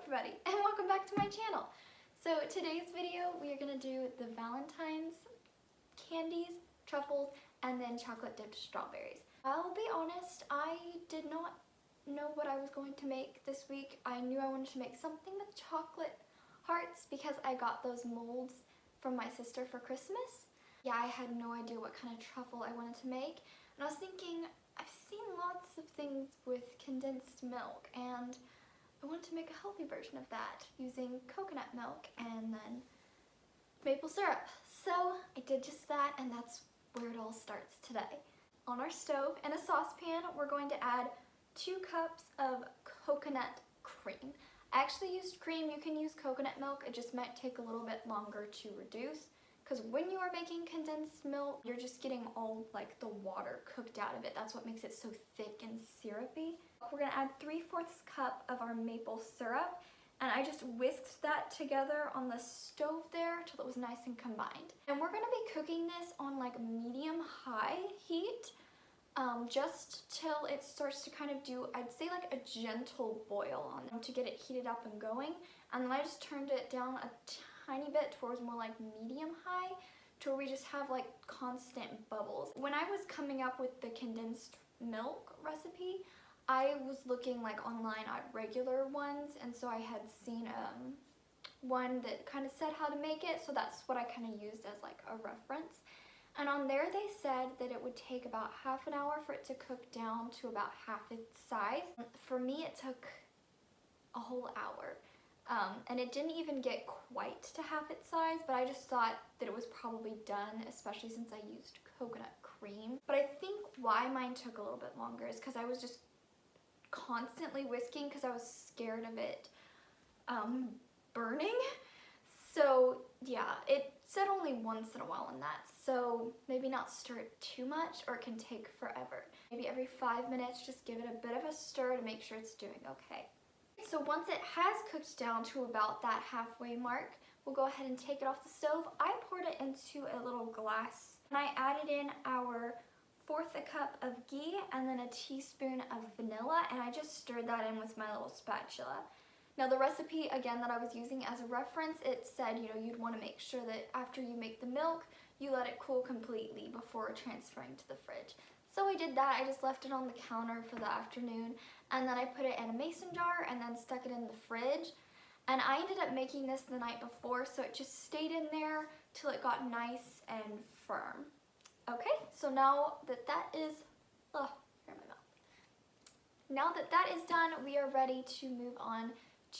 everybody, and welcome back to my channel. So today's video we are going to do the Valentine's candies, truffles, and then chocolate dipped strawberries. I'll be honest, I did not know what I was going to make this week. I knew I wanted to make something with chocolate hearts because I got those molds from my sister for Christmas. Yeah, I had no idea what kind of truffle I wanted to make, and I was thinking, I've seen lots of things with condensed milk, and I wanted to make a healthy version of that using coconut milk and then maple syrup. So I did just that, and that's where it all starts today. On our stove, in a saucepan, we're going to add 2 cups of coconut cream. I actually used cream. You can use coconut milk. It just might take a little bit longer to reduce, because when you are making condensed milk, you're just getting all like the water cooked out of it. That's what makes it so thick and syrupy. We're gonna add 3/4 cup of our maple syrup, and I just whisked that together on the stove there till it was nice and combined. And we're gonna be cooking this on like medium-high heat, just till it starts to kind of do, I'd say like a gentle boil on them to get it heated up and going. And then I just turned it down a tiny bit towards more like medium-high to where we just have like constant bubbles. When I was coming up with the condensed milk recipe, I was looking like online at regular ones, and so I had seen one that kind of said how to make it, so that's what I kind of used as like a reference. And on there they said that it would take about half an hour for it to cook down to about half its size. For me it took a whole hour. And it didn't even get quite to half its size, but I just thought that it was probably done, especially since I used coconut cream. But I think why mine took a little bit longer is because I was just constantly whisking because I was scared of it burning. So yeah, it said only once in a while in that, so maybe not stir it too much or it can take forever. Maybe every 5 minutes just give it a bit of a stir to make sure it's doing okay. So once it has cooked down to about that halfway mark, we'll go ahead and take it off the stove. I poured it into a little glass, and I added in our 1/4 cup of ghee and then a teaspoon of vanilla, and I just stirred that in with my little spatula. Now the recipe, again, that I was using as a reference, it said, you know, you'd want to make sure that after you make the milk, you let it cool completely before transferring to the fridge. So I did that. I just left it on the counter for the afternoon, and then I put it in a mason jar and then stuck it in the fridge. And I ended up making this the night before, so it just stayed in there till it got nice and firm. Okay, so now that that is, here in my mouth. Now that that is done, we are ready to move on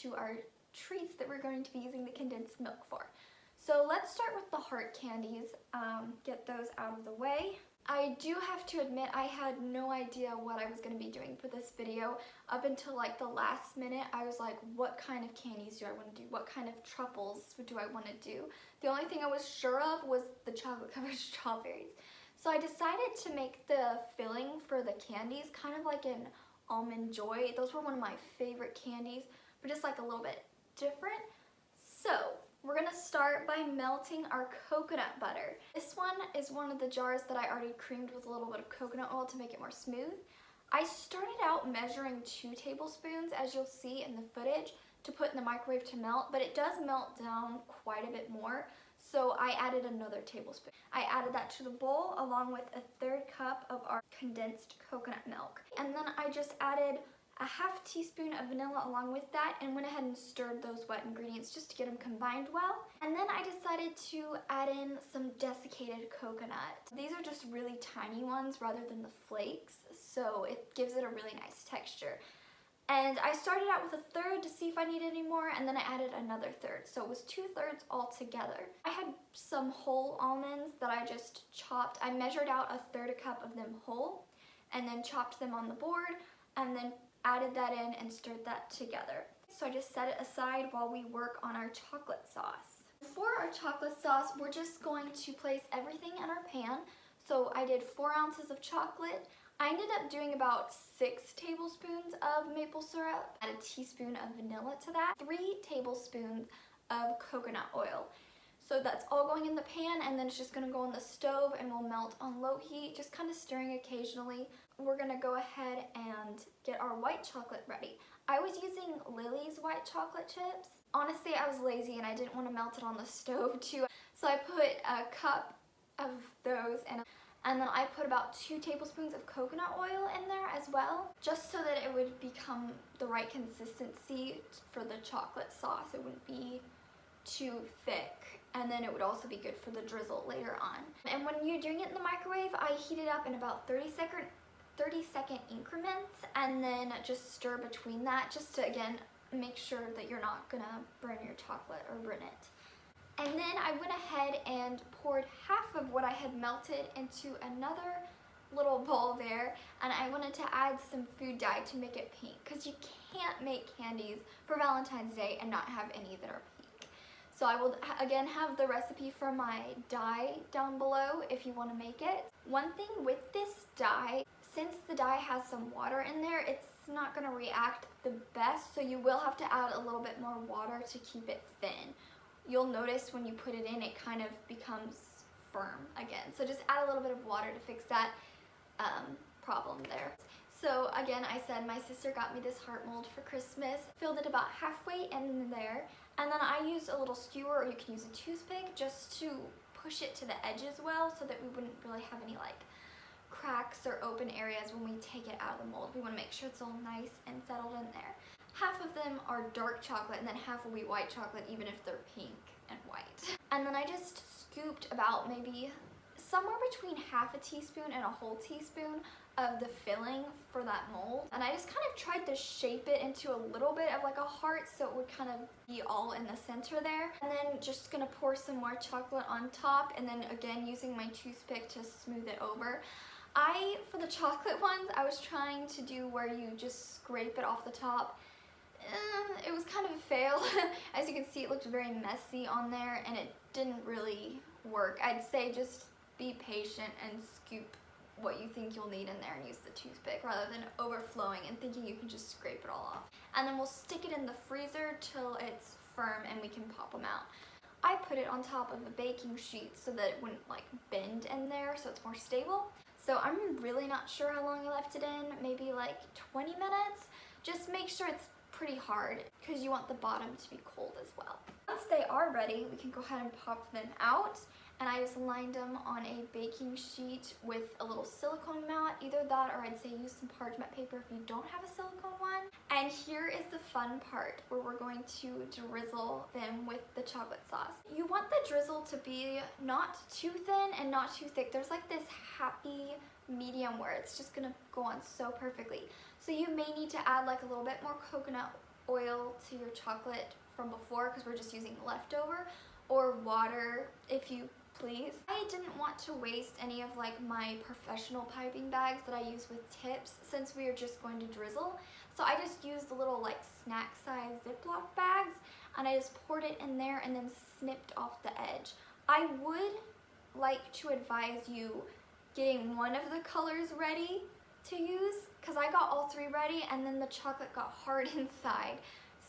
to our treats that we're going to be using the condensed milk for. So let's start with the heart candies, get those out of the way. I do have to admit I had no idea what I was going to be doing for this video. Up until like the last minute, I was like, what kind of candies do I want to do? What kind of truffles do I want to do? The only thing I was sure of was the chocolate covered strawberries. So I decided to make the filling for the candies kind of like an almond joy. Those were one of my favorite candies, but just like a little bit different. So we're gonna start by melting our coconut butter. This one is one of the jars that I already creamed with a little bit of coconut oil to make it more smooth. I started out measuring 2 tablespoons, as you'll see in the footage, to put in the microwave to melt, but it does melt down quite a bit more, so I added another tablespoon. I added that to the bowl along with a 1/3 cup of our condensed coconut milk. And then I just added a 1/2 teaspoon of vanilla along with that and went ahead and stirred those wet ingredients just to get them combined well. And then I decided to add in some desiccated coconut. These are just really tiny ones rather than the flakes, so it gives it a really nice texture. And I started out with a 1/3 to see if I needed any more, and then I added another 1/3, so it was 2/3 altogether. I had some whole almonds that I just chopped. I measured out a 1/3 cup of them whole and then chopped them on the board and then added that in and stirred that together. So I just set it aside while we work on our chocolate sauce. For our chocolate sauce, we're just going to place everything in our pan. So I did 4 ounces of chocolate. I ended up doing about 6 tablespoons of maple syrup, add a teaspoon of vanilla to that, 3 tablespoons of coconut oil. So that's all going in the pan, and then it's just gonna go on the stove and will melt on low heat, just kind of stirring occasionally. We're gonna go ahead and get our white chocolate ready. I was using Lily's white chocolate chips. Honestly, I was lazy and I didn't want to melt it on the stove too. So I put a cup of those and then I put about 2 tablespoons of coconut oil in there as well, just so that it would become the right consistency for the chocolate sauce. It wouldn't be too thick, and then it would also be good for the drizzle later on. And when you're doing it in the microwave, I heat it up in about 30-second increments, and then just stir between that, just to again make sure that you're not gonna burn your chocolate or burn it. And then I went ahead and poured half of what I had melted into another little bowl there, and I wanted to add some food dye to make it pink, because you can't make candies for Valentine's Day and not have any that are pink. So I will again have the recipe for my dye down below if you want to make it. One thing with this dye, since the dye has some water in there, it's not going to react the best, so you will have to add a little bit more water to keep it thin. You'll notice when you put it in, it kind of becomes firm again. So just add a little bit of water to fix that problem there. So again, I said my sister got me this heart mold for Christmas, filled it about halfway in there, and then I used a little skewer, or you can use a toothpick, just to push it to the edges well, so that we wouldn't really have any like cracks or open areas when we take it out of the mold. We want to make sure it's all nice and settled in there. Half of them are dark chocolate and then half will be white chocolate, even if they're pink and white. And then I just scooped about maybe somewhere between half a teaspoon and a whole teaspoon of the filling for that mold. And I just kind of tried to shape it into a little bit of like a heart, so it would kind of be all in the center there. And then just gonna pour some more chocolate on top, and then again using my toothpick to smooth it over. For the chocolate ones, I was trying to do where you just scrape it off the top. It was kind of a fail. As you can see, it looked very messy on there and it didn't really work. I'd say just be patient and scoop what you think you'll need in there and use the toothpick rather than overflowing and thinking you can just scrape it all off. And then we'll stick it in the freezer till it's firm and we can pop them out. I put it on top of a baking sheet so that it wouldn't like bend in there, so it's more stable. So I'm really not sure how long I left it in, maybe like 20 minutes. Just make sure it's pretty hard because you want the bottom to be cold as well. Once they are ready, we can go ahead and pop them out, and I just lined them on a baking sheet with a little silicone mat, either that or I'd say use some parchment paper if you don't have a silicone one. And here is the fun part where we're going to drizzle them with the chocolate sauce. You want the drizzle to be not too thin and not too thick. There's like this happy medium where it's just gonna go on so perfectly. So you may need to add like a little bit more coconut oil to your chocolate from before, because we're just using leftover, or water if you please. I didn't want to waste any of like my professional piping bags that I use with tips, since we are just going to drizzle. So I just used the little like snack size Ziploc bags, and I just poured it in there and then snipped off the edge. I would like to advise you getting one of the colors ready to use, because I got all 3 ready and then the chocolate got hard inside.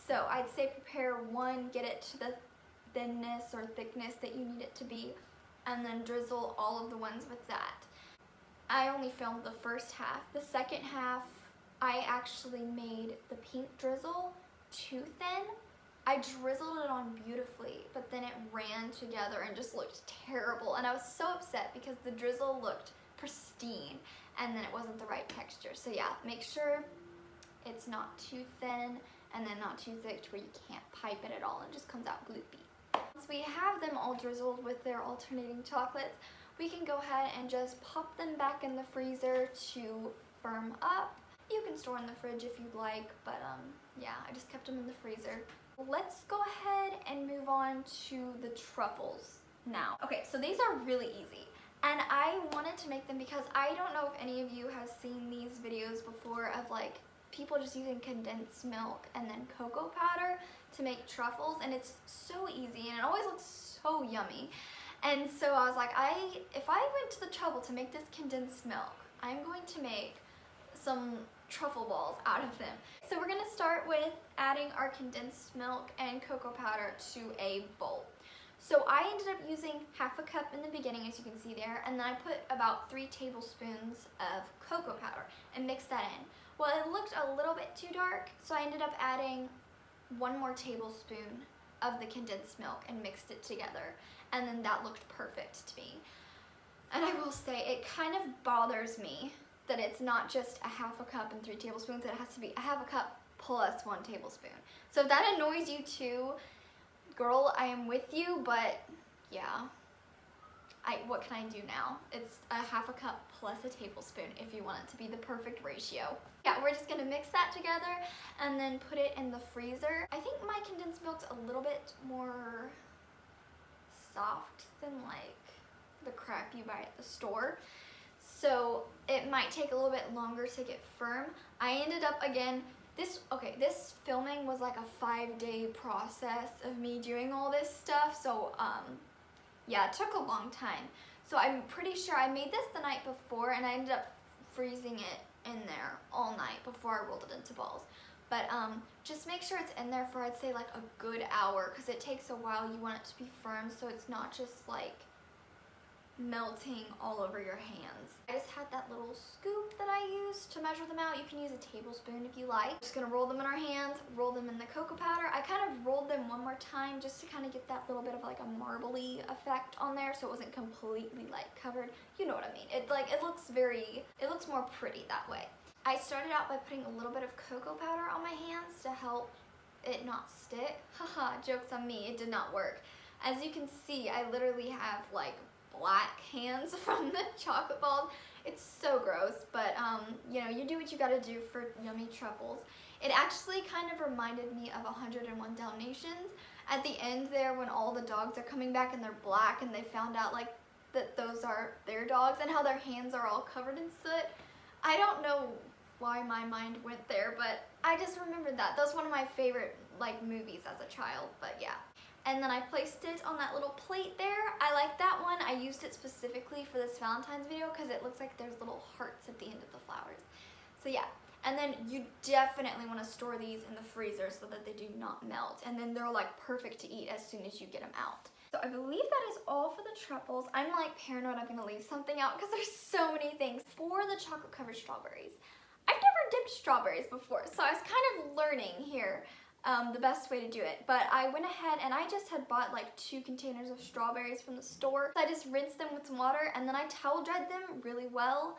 So I'd say prepare one, get it to the thinness or thickness that you need it to be, and then drizzle all of the ones with that. I only filmed the first half. The second half, I actually made the pink drizzle too thin. I drizzled it on beautifully, but then it ran together and just looked terrible. And I was so upset because the drizzle looked pristine and then it wasn't the right texture. So yeah, make sure it's not too thin and then not too thick to where you can't pipe it at all and it just comes out gloopy. Once we have them all drizzled with their alternating chocolates, we can go ahead and just pop them back in the freezer to firm up. You can store in the fridge if you'd like, but yeah, I just kept them in the freezer. Let's go ahead and move on to the truffles now. Okay, so these are really easy. And I wanted to make them because I don't know if any of you have seen these videos before of like people just using condensed milk and then cocoa powder to make truffles, and it's so easy and it always looks so yummy. And so I was like, if I went to the trouble to make this condensed milk, I'm going to make some truffle balls out of them. So we're gonna start with adding our condensed milk and cocoa powder to a bowl. So I ended up using half a cup in the beginning, as you can see there, and then I put about 3 tablespoons of cocoa powder and mixed that in. Well, it looked a little bit too dark, so I ended up adding 1 more tablespoon of the condensed milk and mixed it together, and then that looked perfect to me. And I will say, it kind of bothers me that it's not just a half a cup and 3 tablespoons, it has to be a half a cup plus 1 tablespoon. So if that annoys you too, girl, I am with you, but yeah. What can I do now? It's a half a cup plus a tablespoon if you want it to be the perfect ratio. Yeah, we're just gonna mix that together and then put it in the freezer. I think my condensed milk's a little bit more soft than like the crap you buy at the store. So it might take a little bit longer to get firm. I ended up, again, this filming was like a 5-day process of me doing all this stuff. So yeah, it took a long time. So I'm pretty sure I made this the night before and I ended up freezing it in there all night before I rolled it into balls. But just make sure it's in there for, I'd say, like a good hour, because it takes a while. You want it to be firm so it's not just like melting all over your hands. I just had that little scoop that I used to measure them out. You can use a tablespoon if you like. Just gonna roll them in our hands, roll them in the cocoa powder. I kind of rolled them one more time just to kind of get that little bit of like a marbly effect on there, so it wasn't completely like covered. You know what I mean? It looks more pretty that way. I started out by putting a little bit of cocoa powder on my hands to help it not stick. Haha, joke's on me, it did not work. As you can see, I literally have like black hands from the chocolate balls. It's so gross, but you know, you do what you gotta do for yummy truffles. It actually kind of reminded me of 101 Dalmatians at the end there, when all the dogs are coming back and they're black and they found out like that those are their dogs and how their hands are all covered in soot. I don't know why my mind went there, but I just remembered that. That was one of my favorite like movies as a child, but yeah. And then I placed it on that little plate there. I like that one. I used it specifically for this Valentine's video because it looks like there's little hearts at the end of the flowers. So yeah, and then you definitely want to store these in the freezer so that they do not melt. And then they're like perfect to eat as soon as you get them out. So I believe that is all for the truffles. I'm like paranoid I'm gonna leave something out because there's so many things. For the chocolate covered strawberries, I've never dipped strawberries before, so I was kind of learning here the best way to do it. But I went ahead and I just had bought like 2 containers of strawberries from the store. So I just rinsed them with some water and then I towel dried them really well.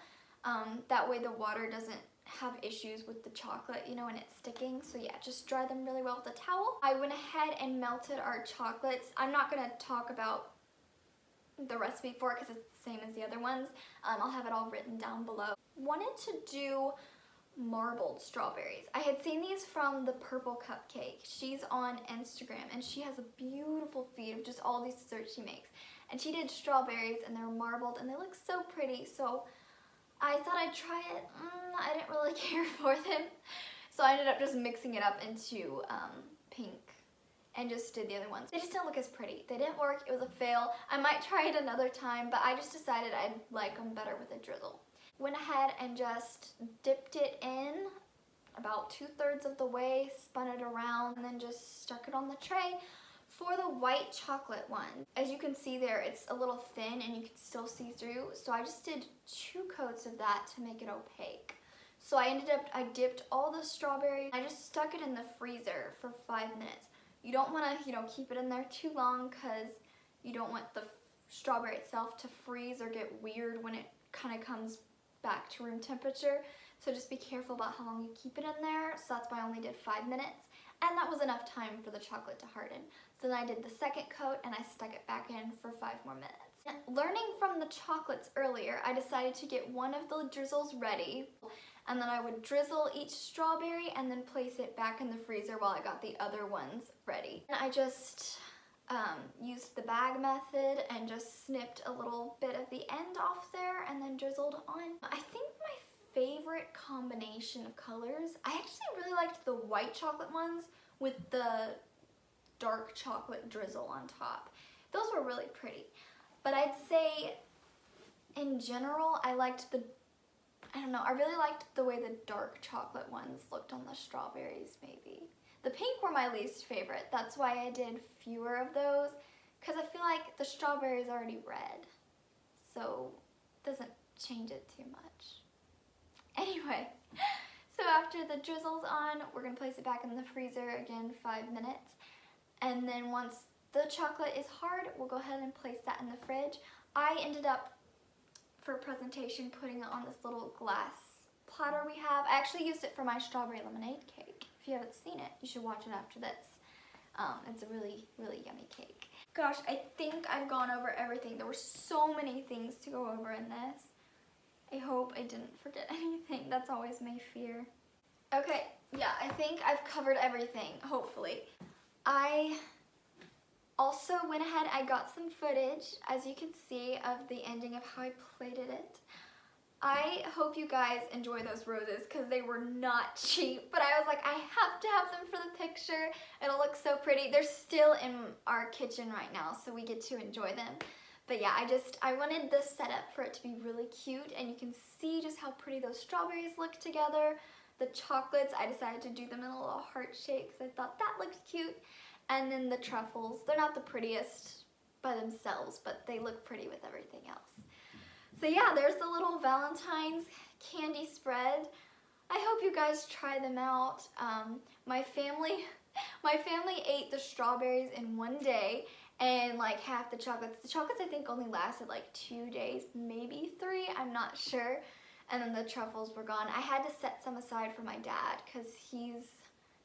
That way the water doesn't have issues with the chocolate, you know, and it's sticking. So yeah, just dry them really well with a towel. I went ahead and melted our chocolates. I'm not gonna talk about the recipe for it because it's the same as the other ones. I'll have it all written down below. Wanted to do marbled strawberries. I had seen these from the Purple Cupcake. She's on Instagram and she has a beautiful feed of just all these desserts she makes. And she did strawberries and they're marbled and they look so pretty. So I thought I'd try it. I didn't really care for them. So I ended up just mixing it up into pink and just did the other ones. They just didn't look as pretty. They didn't work. It was a fail. I might try it another time, but I just decided I'd like them better with a drizzle. Went ahead and just dipped it in about 2/3 of the way, spun it around, and then just stuck it on the tray. For the white chocolate one, as you can see there, it's a little thin and you can still see through. So I just did 2 coats of that to make it opaque. So I dipped all the strawberries. I just stuck it in the freezer for 5 minutes. You don't want to, you know, keep it in there too long because you don't want the strawberry itself to freeze or get weird when it kind of comes back to room temperature. So just be careful about how long you keep it in there. So that's why I only did 5 minutes. And that was enough time for the chocolate to harden. So then I did the second coat and I stuck it back in for 5 more minutes. Learning from the chocolates earlier, I decided to get one of the drizzles ready. And then I would drizzle each strawberry and then place it back in the freezer while I got the other ones ready. And I just used the bag method and just snipped a little bit of the end off there and then drizzled on. I think my favorite combination of colors, I actually really liked the white chocolate ones with the dark chocolate drizzle on top. Those were really pretty. But I'd say in general, I really liked the way the dark chocolate ones looked on the strawberries maybe. The pink were my least favorite. That's why I did fewer of those, because I feel like the strawberry is already red. So it doesn't change it too much. Anyway, So after the drizzle's on, we're gonna place it back in the freezer again 5 minutes. And then once the chocolate is hard, we'll go ahead and place that in the fridge. I ended up, for presentation, putting it on this little glass platter we have. I actually used it for my strawberry lemonade cake. If you haven't seen it, you should watch it after this. It's a really, really yummy cake. Gosh, I think I've gone over everything. There were so many things to go over in this. I hope I didn't forget anything. That's always my fear. Okay, yeah, I think I've covered everything, hopefully. I also went ahead, I got some footage, as you can see, of the ending of how I plated it. I hope you guys enjoy those roses because they were not cheap, but I was like, I have to have them for the picture. It'll look so pretty. They're still in our kitchen right now, so we get to enjoy them. But yeah, I wanted this setup for it to be really cute, and you can see just how pretty those strawberries look together. The chocolates, I decided to do them in a little heart shape because I thought that looked cute. And then the truffles, they're not the prettiest by themselves, but they look pretty with everything else. So yeah, there's the little Valentine's candy spread. I hope you guys try them out. My family ate the strawberries in one day and like half the chocolates. The chocolates I think only lasted like 2 days, maybe 3, I'm not sure. And then the truffles were gone. I had to set some aside for my dad because he's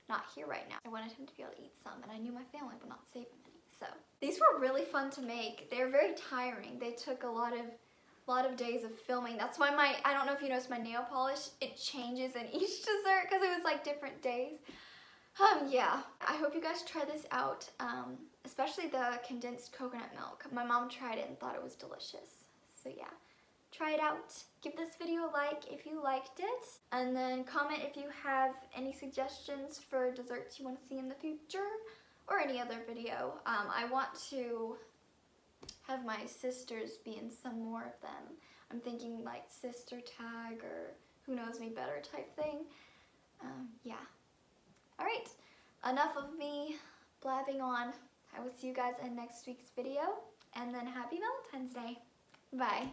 not here right now. I wanted him to be able to eat some, and I knew my family would not save him any. So these were really fun to make. They're very tiring. They took a lot of days of filming. That's why I don't know if you noticed my nail polish, it changes in each dessert because it was like different days. Yeah, I hope you guys try this out, especially the condensed coconut milk. My mom tried it and thought it was delicious. So yeah, try it out. Give this video a like if you liked it, and then comment if you have any suggestions for desserts you want to see in the future or any other video. I want to have my sisters be in some more of them. I'm thinking like sister tag or who knows me better type thing. Yeah. Alright, enough of me blabbing on. I will see you guys in next week's video, and then happy Valentine's Day. Bye.